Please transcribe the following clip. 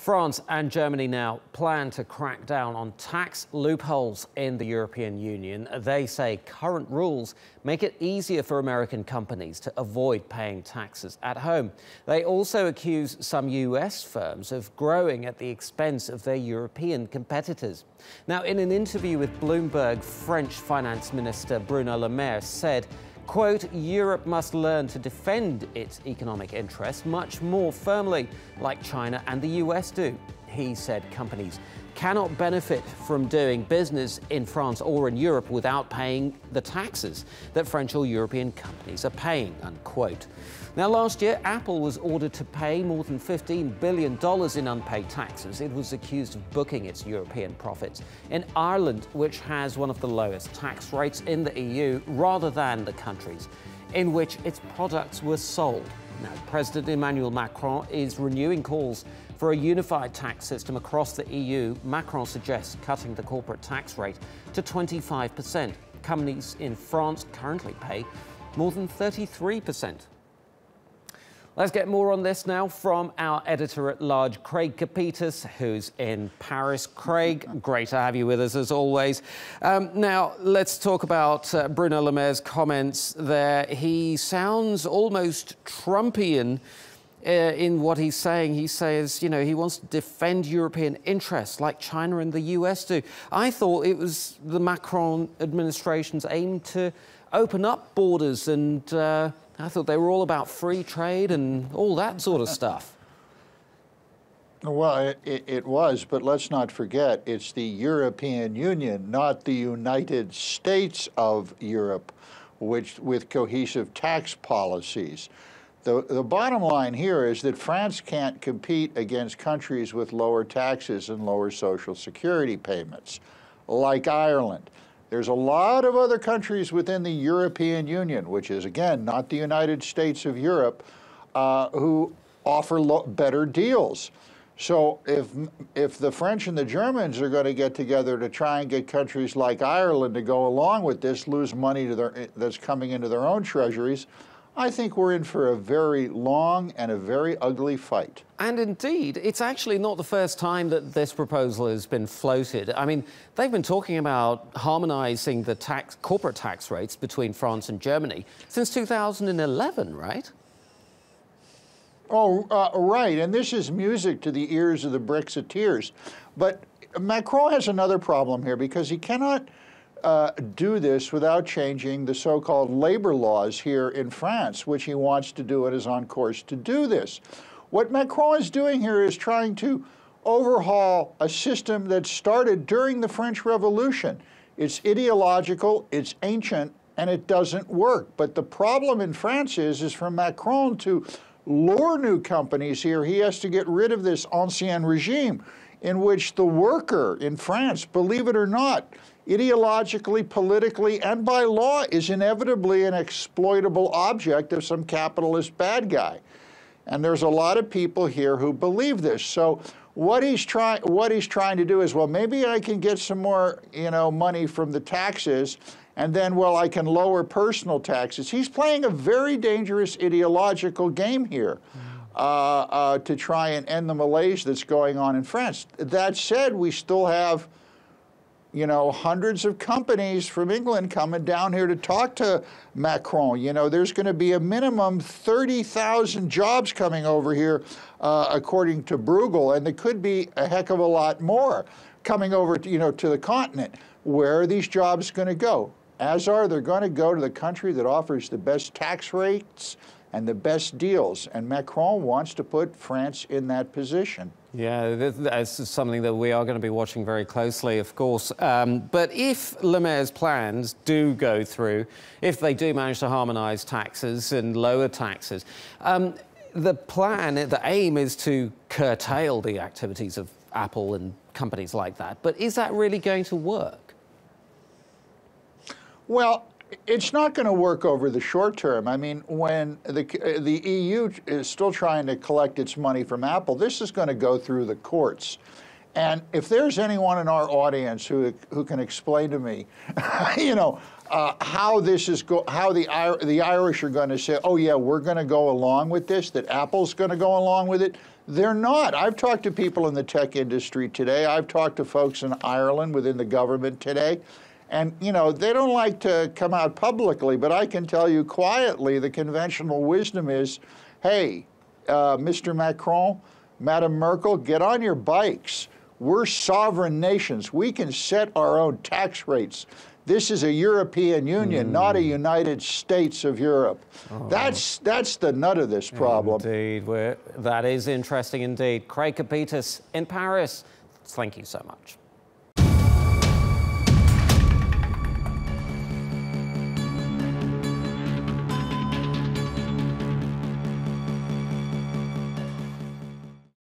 France and Germany now plan to crack down on tax loopholes in the European Union. They say current rules make it easier for American companies to avoid paying taxes at home. They also accuse some US firms of growing at the expense of their European competitors. Now, in an interview with Bloomberg, French Finance Minister Bruno Le Maire said, quote, Europe must learn to defend its economic interests much more firmly, like China and the US do. He said companies cannot benefit from doing business in France or in Europe without paying the taxes that French or European companies are paying, unquote. Now, last year, Apple was ordered to pay more than $15 billion in unpaid taxes. It was accused of booking its European profits in Ireland, which has one of the lowest tax rates in the EU, rather than the countries in which its products were sold. Now, President Emmanuel Macron is renewing calls for a unified tax system across the EU. Macron suggests cutting the corporate tax rate to 25%. Companies in France currently pay more than 33%. Let's get more on this now from our editor-at-large, Craig Copetas, who's in Paris. Craig, great to have you with us as always. Now, let's talk about Bruno Le Maire's comments there. He sounds almost Trumpian in what he's saying. He says, you know, he wants to defend European interests like China and the US do. I thought it was the Macron administration's aim to open up borders, and I thought they were all about free trade and all that sort of stuff. Well, it was, but let's not forget, it's the European Union, not the United States of Europe, which with cohesive tax policies. The bottom line here is that France can't compete against countries with lower taxes and lower social security payments, like Ireland. There's a lot of other countries within the European Union, which is, again, not the United States of Europe, who offer better deals. So if the French and the Germans are going to get together to try and get countries like Ireland to go along with this, lose money to that's coming into their own treasuries, I think we're in for a very long and a very ugly fight. And indeed, it's actually not the first time that this proposal has been floated. I mean, they've been talking about harmonizing the corporate tax rates between France and Germany since 2011, right? Oh, right. And this is music to the ears of the Brexiteers. But Macron has another problem here, because he cannot do this without changing the so-called labor laws here in France, which he wants to do and is on course to do this. What Macron is doing here is trying to overhaul a system that started during the French Revolution. It's ideological, it's ancient, and it doesn't work. But the problem in France is for Macron to lure new companies here, he has to get rid of this ancien regime in which the worker in France, believe it or not, ideologically, politically, and by law is inevitably an exploitable object of some capitalist bad guy. And there's a lot of people here who believe this. So what he's trying to do is, well, maybe I can get some more, money from the taxes, and then, well, I can lower personal taxes. He's playing a very dangerous ideological game here to try and end the malaise that's going on in France. That said, we still have hundreds of companies from England coming down here to talk to Macron. There's going to be a minimum 30,000 jobs coming over here, according to Bruegel, and there could be a heck of a lot more coming over, to the continent. Where are these jobs going to go? They're going to go to the country that offers the best tax rates and the best deals, and Macron wants to put France in that position. Yeah, that's something that we are going to be watching very closely, of course. But if Le Maire's plans do go through, if they do manage to harmonise taxes and lower taxes, the aim is to curtail the activities of Apple and companies like that. But is that really going to work? Well, it's not going to work over the short term. I mean, when the EU is still trying to collect its money from Apple, this is going to go through the courts. And if there's anyone in our audience who can explain to me, how the Irish are going to say, oh yeah, we're going to go along with this, that Apple's going to go along with it, They're not. I've talked to people in the tech industry today. I've talked to folks in Ireland within the government today. And, you know, they don't like to come out publicly, but I can tell you quietly the conventional wisdom is, hey, Mr. Macron, Madam Merkel, get on your bikes. We're sovereign nations. We can set our own tax rates. This is a European Union, not a United States of Europe. Oh. That's the nut of this problem. Indeed. That is interesting indeed. Craig Copetas in Paris, thank you so much.